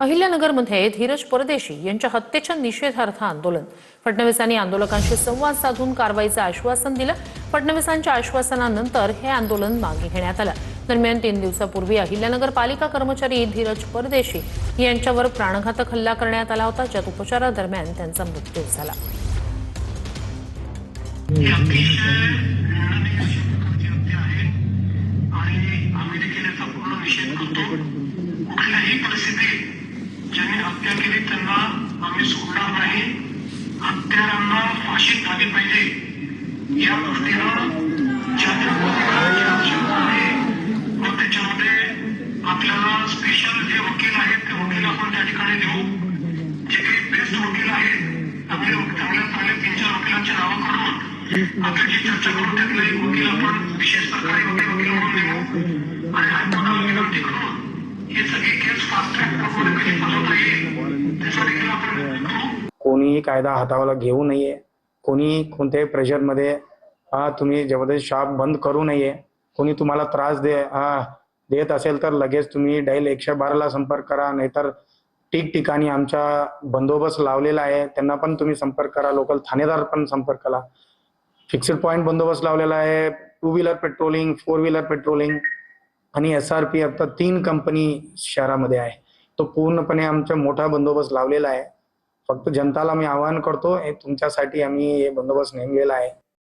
अहिल्यानगरमध्ये धीरज परदेशी यांच्या हत्येच्या निषेधार्थ आंदोलन. फडणवीसांनी आंदोलकांशी संवाद साधून कारवाईचं आश्वासन दिलं. फडणवीसांच्या आश्वासनानंतर हे आंदोलन मागे घेण्यात आलं. दरम्यान 3 दिवसापूर्वी अहिल्यानगर पालिका कर्मचारी धीरज परदेशी यांच्यावर प्राणघातक हल्ला करण्यात आला होता, ज्यात उपचारादरम्यान त्यांचा मृत्यू झाला. कुठल्याही परिस्थितीत ज्यांनी हत्या केली त्यांना आम्ही सोडणार नाही. हत्यारांना फाशी झाली पाहिजे या दृष्टीनं जागृती आवश्यकता आहे. मग त्याच्यामध्ये आपल्याला स्पेशल जे वकील आहेत ते वकील आपण त्या ठिकाणी देऊ. जे काही बेस्ट वकील आहेत चांगल्या 3-4 वकिलांची नावं काढून आपल्याची चर्चा करून त्यातला एक वकील आपण विशेष सरकारी वकील म्हणून देऊ आणि हायकोर्टाला विनंती करून हे सगळे केस फास्ट ट्रॅक प्रमाणे कधी चालवता येईल त्याचा देखील आपण करू. कोणीही कायदा हातावाला घेऊ नये. कोणी कोणत्याही प्रेशरमध्ये तुम्ही जबरदस्त शॉप बंद करू नये. कोणी तुम्हाला त्रास देत असेल तर लगेच तुम्ही डायल 112ला संपर्क करा. नाहीतर ठिकठिकाणी आमचा बंदोबस्त लावलेला आहे, त्यांना पण तुम्ही संपर्क करा. लोकल थानेदार पण संपर्क करा. फिक्स्ड पॉईंट बंदोबस्त लावलेला आहे. 2 व्हीलर पेट्रोलिंग, 4 व्हीलर पेट्रोलिंग आणि SRPF तर 3 कंपनी शहरामध्ये आहे. तो पूर्णपणे आमचा मोठा बंदोबस्त लावलेला आहे. फक्त जनताला मी आवाहन करतो, तुमच्यासाठी आम्ही हे बंदोबस्त नेमलेला आहे.